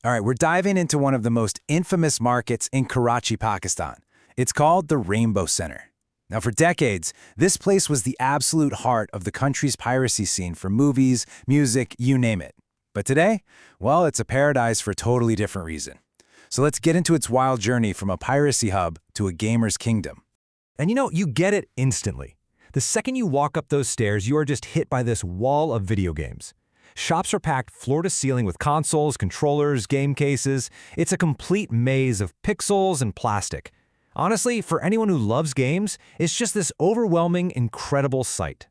All right, we're diving into one of the most infamous markets in Karachi, Pakistan. It's called the Rainbow Center. Now, for decades, this place was the absolute heart of the country's piracy scene for movies, music, you name it. But today, well, it's a paradise for a totally different reason. So let's get into its wild journey from a piracy hub to a gamer's kingdom. And you get it instantly. The second you walk up those stairs, you are just hit by this wall of video games. Shops are packed floor to ceiling with consoles, controllers, game cases. It's a complete maze of pixels and plastic. Honestly, for anyone who loves games, it's just this overwhelming, incredible sight.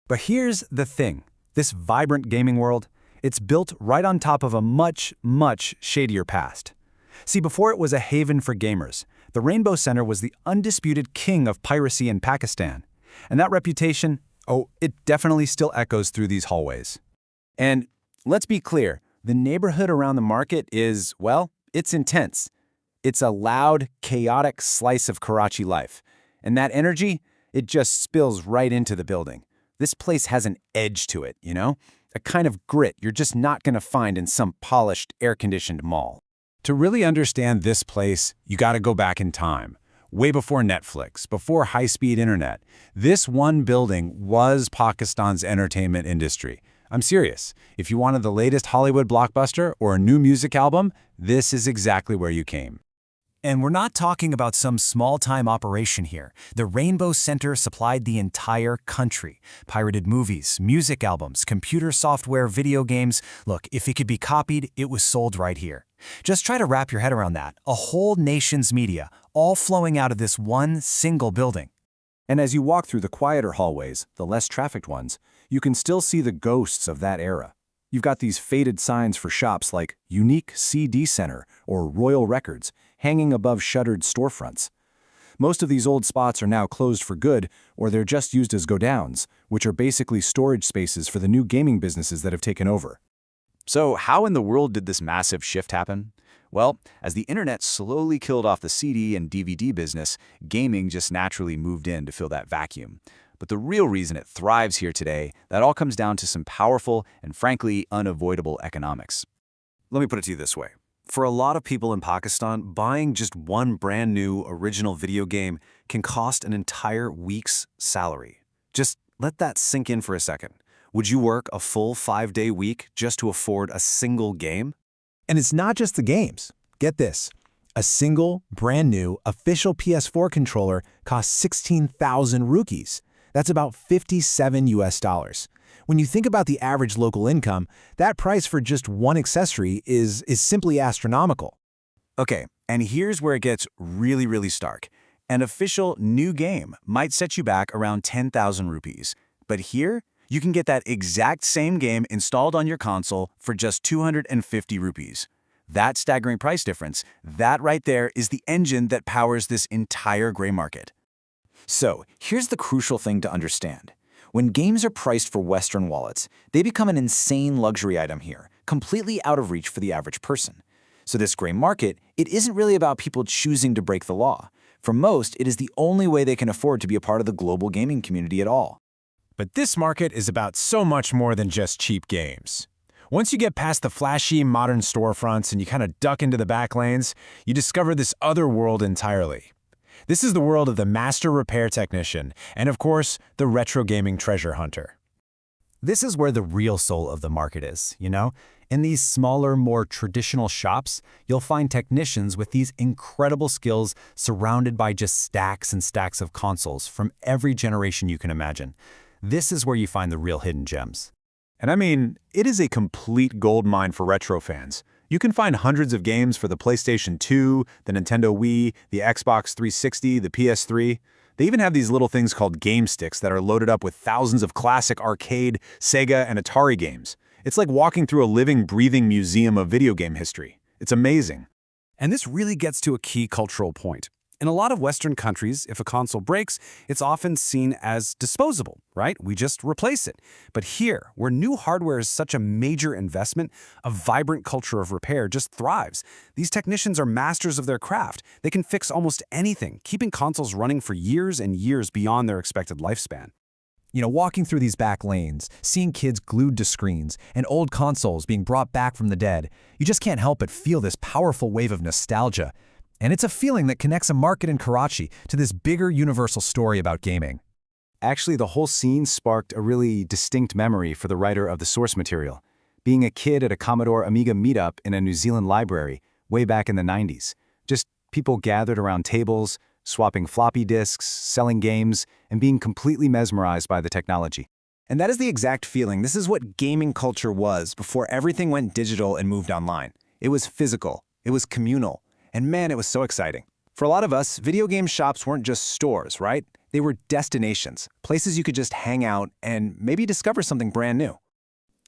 But here's the thing. This vibrant gaming world, it's built right on top of a much, much shadier past. See, before it was a haven for gamers, the Rainbow Center was the undisputed king of piracy in Pakistan. And that reputation, it definitely still echoes through these hallways. And let's be clear, the neighborhood around the market is, well, it's intense. It's a loud, chaotic slice of Karachi life. And that energy, it just spills right into the building. This place has an edge to it, A kind of grit you're just not going to find in some polished, air-conditioned mall. To really understand this place, you got to go back in time. Way before Netflix, before high-speed internet, this one building was Pakistan's entertainment industry. I'm serious. If you wanted the latest Hollywood blockbuster or a new music album, this is exactly where you came. And we're not talking about some small-time operation here. The Rainbow Center supplied the entire country. Pirated movies, music albums, computer software, video games. Look, if it could be copied, it was sold right here. Just try to wrap your head around that. A whole nation's media, all flowing out of this one single building. And as you walk through the quieter hallways, the less trafficked ones, you can still see the ghosts of that era. You've got these faded signs for shops like Unique CD Center or Royal Records hanging above shuttered storefronts. Most of these old spots are now closed for good, or they're just used as godowns, which are basically storage spaces for the new gaming businesses that have taken over. So how in the world did this massive shift happen? Well, as the internet slowly killed off the CD and DVD business, gaming just naturally moved in to fill that vacuum. But the real reason it thrives here today, that all comes down to some powerful and frankly unavoidable economics. Let me put it to you this way. For a lot of people in Pakistan, buying just one brand new original video game can cost an entire week's salary. Just let that sink in for a second. Would you work a full 5-day week just to afford a single game? And it's not just the games. Get this. A single, brand new, official PS4 controller costs 16,000 rupees. That's about $57 US. When you think about the average local income, that price for just one accessory is simply astronomical. Okay, and here's where it gets really, really stark. An official new game might set you back around 10,000 rupees. But here, you can get that exact same game installed on your console for just 250 rupees. That staggering price difference, that right there is the engine that powers this entire gray market. So, here's the crucial thing to understand. When games are priced for Western wallets, they become an insane luxury item here, completely out of reach for the average person. So this gray market, it isn't really about people choosing to break the law. For most, it is the only way they can afford to be a part of the global gaming community at all. But this market is about so much more than just cheap games. Once you get past the flashy modern storefronts and you kind of duck into the back lanes, you discover this other world entirely. This is the world of the master repair technician and, of course, the retro gaming treasure hunter. This is where the real soul of the market is, In these smaller, more traditional shops, you'll find technicians with these incredible skills surrounded by just stacks and stacks of consoles from every generation you can imagine. This is where you find the real hidden gems. And I mean, it is a complete goldmine for retro fans. You can find hundreds of games for the PlayStation 2, the Nintendo Wii, the Xbox 360, the PS3. They even have these little things called game sticks that are loaded up with thousands of classic arcade, Sega, and Atari games. It's like walking through a living, breathing museum of video game history. It's amazing. And this really gets to a key cultural point. In a lot of Western countries, if a console breaks, it's often seen as disposable, right? We just replace it. But here, where new hardware is such a major investment, a vibrant culture of repair just thrives. These technicians are masters of their craft. They can fix almost anything, keeping consoles running for years and years beyond their expected lifespan. Walking through these back lanes, seeing kids glued to screens, and old consoles being brought back from the dead, you just can't help but feel this powerful wave of nostalgia. And it's a feeling that connects a market in Karachi to this bigger universal story about gaming. Actually, the whole scene sparked a really distinct memory for the writer of the source material. Being a kid at a Commodore Amiga meetup in a New Zealand library way back in the 90s. Just people gathered around tables, swapping floppy disks, selling games, and being completely mesmerized by the technology. And that is the exact feeling. This is what gaming culture was before everything went digital and moved online. It was physical, it was communal, and man, it was so exciting. For a lot of us, video game shops weren't just stores, right? They were destinations, places you could just hang out and maybe discover something brand new.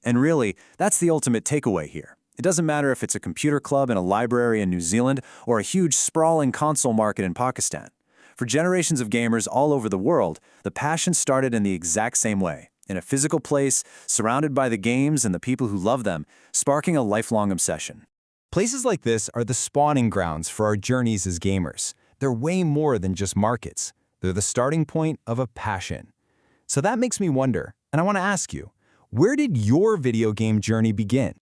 And really, that's the ultimate takeaway here. It doesn't matter if it's a computer club in a library in New Zealand or a huge sprawling console market in Pakistan. For generations of gamers all over the world, the passion started in the exact same way, in a physical place, surrounded by the games and the people who love them, sparking a lifelong obsession. Places like this are the spawning grounds for our journeys as gamers. They're way more than just markets. They're the starting point of a passion. So that makes me wonder, and I want to ask you, where did your video game journey begin?